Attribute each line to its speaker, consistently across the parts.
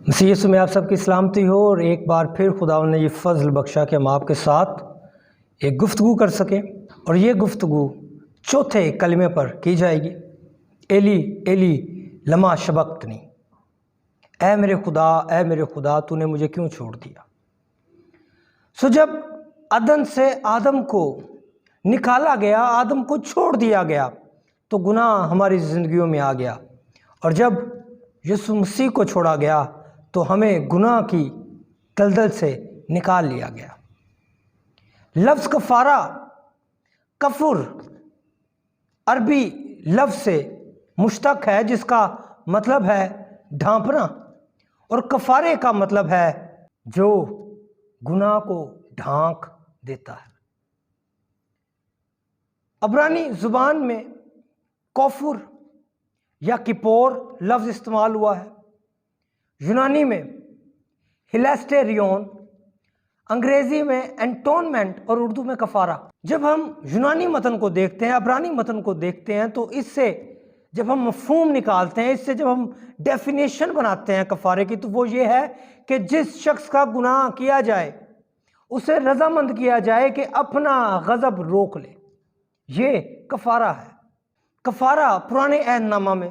Speaker 1: مسیح یسوع میں آپ سب کی سلامتی ہو، اور ایک بار پھر خداوند نے یہ فضل بخشا کہ ہم آپ کے ساتھ ایک گفتگو کر سکیں، اور یہ گفتگو چوتھے کلمے پر کی جائے گی، ایلی ایلی لما شبقتنی، اے میرے خدا تو نے مجھے کیوں چھوڑ دیا۔ جب عدن سے آدم کو نکالا گیا، آدم کو چھوڑ دیا گیا، تو گناہ ہماری زندگیوں میں آ گیا، اور جب یسوع مسیح کو چھوڑا گیا تو ہمیں گناہ کی دلدل سے نکال لیا گیا۔ لفظ کفارہ، کفر عربی لفظ سے مشتق ہے، جس کا مطلب ہے ڈھانپنا، اور کفارے کا مطلب ہے جو گناہ کو ڈھانک دیتا ہے۔ عبرانی زبان میں کوفر یا کپور لفظ استعمال ہوا ہے، یونانی میں ہلیسٹیریون، انگریزی میں انٹونمنٹ، اور اردو میں کفارہ۔ جب ہم یونانی متن کو دیکھتے ہیں، عبرانی متن کو دیکھتے ہیں، تو اس سے جب ہم مفہوم نکالتے ہیں، اس سے جب ہم ڈیفینیشن بناتے ہیں کفارے کی، تو وہ یہ ہے کہ جس شخص کا گناہ کیا جائے اسے رضامند کیا جائے کہ اپنا غضب روک لے، یہ کفارہ ہے۔ کفارہ پرانے عہد نامہ میں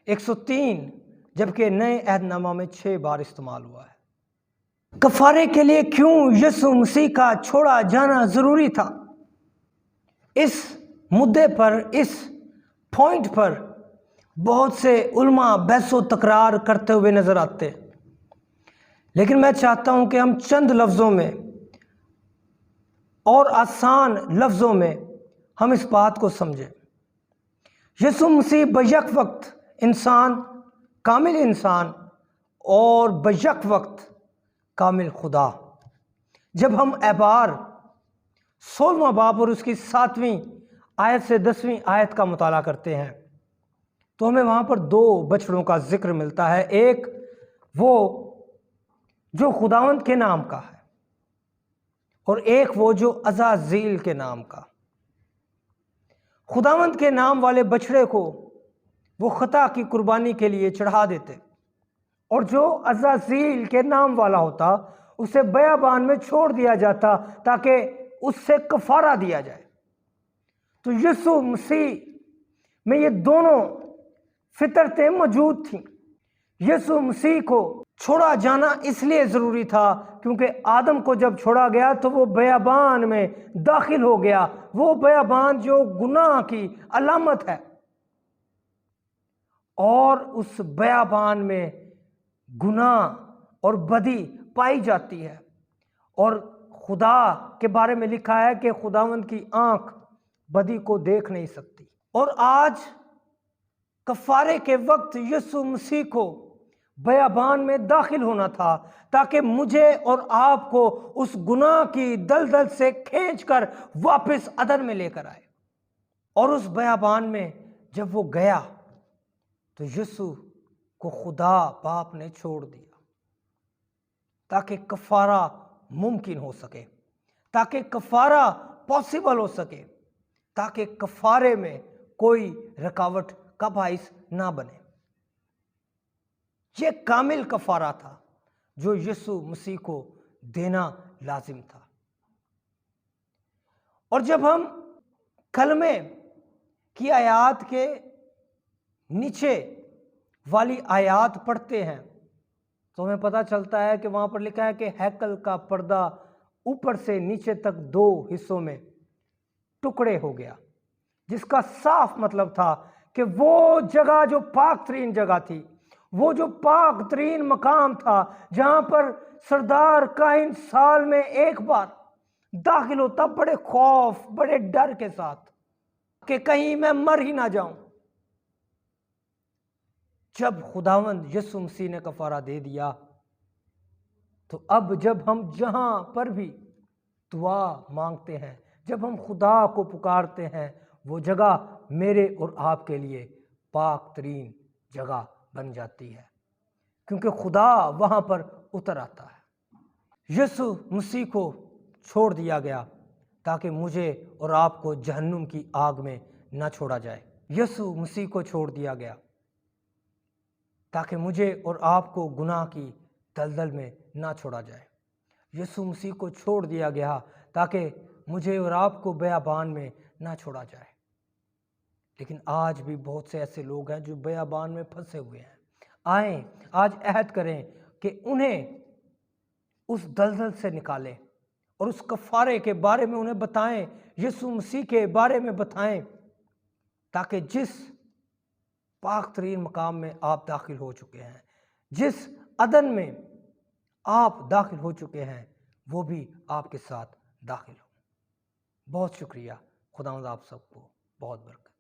Speaker 1: 103 جبکہ نئے عہد نامہ میں 6 بار استعمال ہوا ہے۔ کفارے کے لیے کیوں یسوع مسیح کا چھوڑا جانا ضروری تھا، اس مدعے پر، اس پوائنٹ پر بہت سے علماء بحث و تکرار کرتے ہوئے نظر آتے ہیں، لیکن میں چاہتا ہوں کہ ہم چند لفظوں میں اور آسان لفظوں میں ہم اس بات کو سمجھیں۔ یسوع مسیح بیک وقت انسان، کامل انسان، اور بیک وقت کامل خدا۔ جب ہم اعبار 16واں باب اور اس کی 7ویں آیت سے 10ویں آیت کا مطالعہ کرتے ہیں، تو ہمیں وہاں پر 2 بچڑوں کا ذکر ملتا ہے، ایک وہ جو خداوند کے نام کا ہے، اور ایک وہ جو عزازیل کے نام کا۔ خداوند کے نام والے بچڑے کو وہ خطا کی قربانی کے لیے چڑھا دیتے، اور جو عزازیل کے نام والا ہوتا اسے بیابان میں چھوڑ دیا جاتا تاکہ اس سے کفارہ دیا جائے۔ تو یسوع مسیح میں یہ دونوں فطرتیں موجود تھیں۔ یسوع مسیح کو چھوڑا جانا اس لیے ضروری تھا کیونکہ آدم کو جب چھوڑا گیا تو وہ بیابان میں داخل ہو گیا، وہ بیابان جو گناہ کی علامت ہے، اور اس بیابان میں گناہ اور بدی پائی جاتی ہے، اور خدا کے بارے میں لکھا ہے کہ خداوند کی آنکھ بدی کو دیکھ نہیں سکتی۔ اور آج کفارے کے وقت یسوع مسیح کو بیابان میں داخل ہونا تھا تاکہ مجھے اور آپ کو اس گناہ کی دلدل سے کھینچ کر واپس عدن میں لے کر آئے۔ اور اس بیابان میں جب وہ گیا تو یسوع کو خدا باپ نے چھوڑ دیا تاکہ کفارہ ممکن ہو سکے، تاکہ کفارہ پاسبل ہو سکے، تاکہ کفارے میں کوئی رکاوٹ کا باعث نہ بنے۔ یہ کامل کفارہ تھا جو یسوع مسیح کو دینا لازم تھا۔ اور جب ہم کلمے کی آیات کے نیچے والی آیات پڑھتے ہیں تو ہمیں پتہ چلتا ہے کہ وہاں پر لکھا ہے کہ ہیکل کا پردہ اوپر سے نیچے تک 2 حصوں میں ٹکڑے ہو گیا، جس کا صاف مطلب تھا کہ وہ جگہ جو پاک ترین جگہ تھی، وہ جو پاک ترین مقام تھا جہاں پر سردار کاہن سال میں ایک بار داخل ہوتا بڑے خوف، بڑے ڈر کے ساتھ کہ کہیں میں مر ہی نہ جاؤں۔ جب خداوند یسوع مسیح نے کفارہ دے دیا تو اب جب ہم جہاں پر بھی دعا مانگتے ہیں، جب ہم خدا کو پکارتے ہیں، وہ جگہ میرے اور آپ کے لیے پاک ترین جگہ بن جاتی ہے، کیونکہ خدا وہاں پر اتر آتا ہے۔ یسوع مسیح کو چھوڑ دیا گیا تاکہ مجھے اور آپ کو جہنم کی آگ میں نہ چھوڑا جائے۔ یسوع مسیح کو چھوڑ دیا گیا تاکہ مجھے اور آپ کو گناہ کی دلدل میں نہ چھوڑا جائے۔ یسوع مسیح کو چھوڑ دیا گیا تاکہ مجھے اور آپ کو بیابان میں نہ چھوڑا جائے۔ لیکن آج بھی بہت سے ایسے لوگ ہیں جو بیابان میں پھنسے ہوئے ہیں۔ آئیں آج عہد کریں کہ انہیں اس دلدل سے نکالیں اور اس کفارے کے بارے میں انہیں بتائیں، یسوع مسیح کے بارے میں بتائیں، تاکہ جس پاک ترین مقام میں آپ داخل ہو چکے ہیں، جس عدن میں آپ داخل ہو چکے ہیں، وہ بھی آپ کے ساتھ داخل ہو۔ بہت شکریہ۔ خداوند آپ سب کو بہت برکت۔